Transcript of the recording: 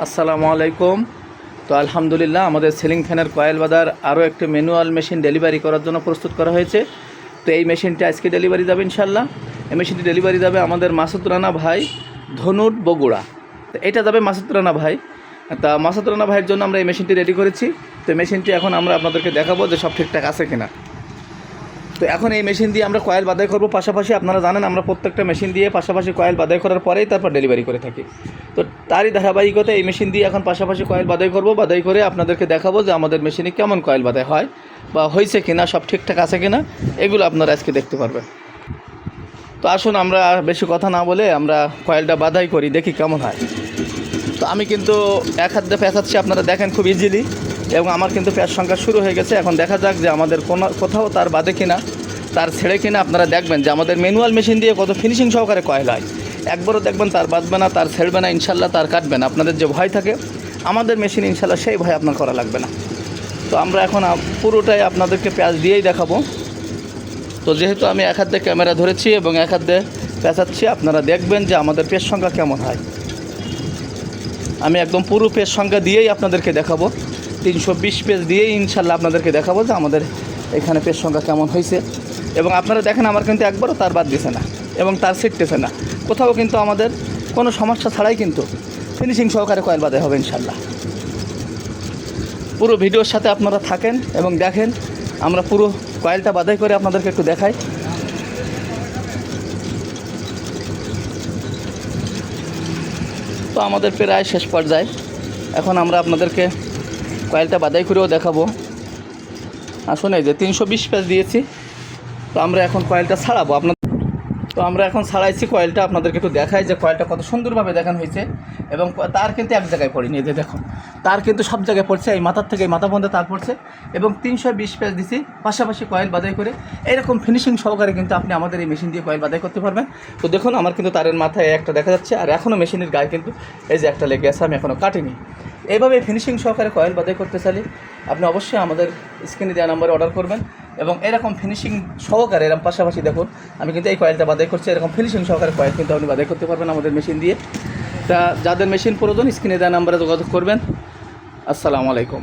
আসসালামু আলাইকুম। তো আলহামদুলিল্লাহ আমাদের সিলিং ফ্যানের কয়েল বাঁধার আরও একটি ম্যানুয়াল মেশিন ডেলিভারি করার জন্য প্রস্তুত করা হয়েছে। তো এই মেশিনটি আজকে ডেলিভারি যাবে ইনশাল্লাহ। এই মেশিনটি ডেলিভারি যাবে আমাদের মাসুদ রানা ভাই, ধনুর, বগুড়া। তো এটা যাবে মাসুদ রানা ভাই। তা মাসুদ রানা ভাইয়ের জন্য আমরা এই মেশিনটি রেডি করেছি। তো মেশিনটি এখন আমরা আপনাদেরকে দেখাবো যে সব ঠিকঠাক আছে কিনা। তো এখন এই মেশিন দিয়ে আমরা কয়েল বাঁধাই করব, পাশাপাশি আপনারা জানেন আমরা প্রত্যেকটা মেশিন দিয়ে পাশাপাশি কয়েল বাঁধাই করার পরেই তারপর ডেলিভারি করে থাকি। তো তারই ধারাবাহিকতা এই মেশিন দিয়ে এখন পাশাপাশি কয়েল বাঁধাই করব, বাঁধাই করে আপনাদেরকে দেখাবো যে আমাদের মেশিনে কেমন কয়েল বাঁধাই হয় বা হয়েছে কিনা, সব ঠিকঠাক আছে কিনা, এগুলো আপনারা আজকে দেখতে পারবেন। তো আসুন আমরা বেশি কথা না বলে আমরা কয়েলটা বাঁধাই করি, দেখি কেমন হয়। তো আমি কিন্তু এক হাত দিয়ে পেঁচাচ্ছি, আপনারা দেখেন খুব ইজিলি, এবং আমার কিন্তু পেঁচ সংখ্যা শুরু হয়ে গেছে। এখন দেখা যাক যে আমাদের কোথাও তার বাঁধে কিনা, তার ছেড়ে কিনা। আপনারা দেখবেন যে আমাদের ম্যানুয়াল মেশিন দিয়ে কত ফিনিশিং সহকারে কয়েল হয়। একবারও দেখবেন তার বাঁধবে না, তার ছেড়বে না, ইনশাল্লাহ তার কাটবে না। আপনাদের যে ভয় থাকে আমাদের মেশিন ইনশাল্লাহ সেই ভয় আপনার করা লাগবে না। তো আমরা এখন পুরোটাই আপনাদেরকে পেঁচ দিয়েই দেখাবো। তো যেহেতু আমি এক হাত দিয়ে ক্যামেরা ধরেছি এবং এক হাত দিয়ে পেঁচাচ্ছি, আপনারা দেখবেন যে আমাদের পেঁচ সংখ্যা কেমন হয়। আমি একদম পুরো পেজ সংখ্যা দিয়েই আপনাদেরকে দেখাবো, 320 পেজ দিয়েই ইনশাল্লাহ আপনাদেরকে দেখাবো যে আমাদের এখানে পেজ সংখ্যা কেমন হয়েছে। এবং আপনারা দেখেন আমার কিন্তু একবারও তার বাদ দিছে না এবং তার ছিটতেছে না, কোথাও কিন্তু আমাদের কোনো সমস্যা ছাড়াই কিন্তু ফিনিশিং সহকারে কয়েল বাঁধাই হবে ইনশাল্লাহ। পুরো ভিডিওর সাথে আপনারা থাকেন এবং দেখেন আমরা পুরো কয়েলটা বাঁধাই করে আপনাদেরকে একটু দেখাই। তো আমাদের প্রায় শেষ পর্যায়ে, এখন আমরা আপনাদেরকে কয়েলটা বাঁধাই করেও দেখাবো। আসুন, এই যে 320 পেজ দিয়েছি। তো আমরা এখন কয়েলটা ছাড়াবো তো আমরা এখন ছাড়াইছি কয়েলটা, আপনাদেরকে একটু দেখাই যে কয়েলটা কত সুন্দরভাবে দেখানো হয়েছে। এবং তার কিন্তু এক জায়গায় পড়েনি, এই যে দেখুন তার কিন্তু সব জায়গায় পড়ছে, এই মাথার থেকে এই মাথা পর্যন্ত তার পড়ছে। এবং 320 পেজ দিছি, পাশাপাশি কয়েল বাঁধাই করে এরকম ফিনিশিং সহকারে কিন্তু আপনি আমাদের এই মেশিন দিয়ে কয়েল বাঁধাই করতে পারবেন। তো দেখুন আমার কিন্তু তারের মাথায় একটা দেখা যাচ্ছে, আর এখনও মেশিনের গায়ে কিন্তু এই যে একটা লেগে আছে, আমি এখনও কাটিনি। এইভাবে ফিনিশিং সহকারে কয়েল বাঁধাই করতে চাইলে আপনি অবশ্যই আমাদের স্ক্রিনে দেওয়া নাম্বারে অর্ডার করবেন। এবং এরকম ফিনিশিং সহকারে এরকম পাশাপাশি দেখুন আমি কিন্তু এই কয়েলটা বাঁধাই করছি, এরকম ফিনিশিং সহকারে কয়েল কিন্তু আপনি বাঁধাই করতে পারবেন আমাদের মেশিন দিয়ে। তা যাদের মেশিন প্রয়োজন স্ক্রিনে দেওয়া নাম্বারে যোগাযোগ করবেন। আসসালামু আলাইকুম।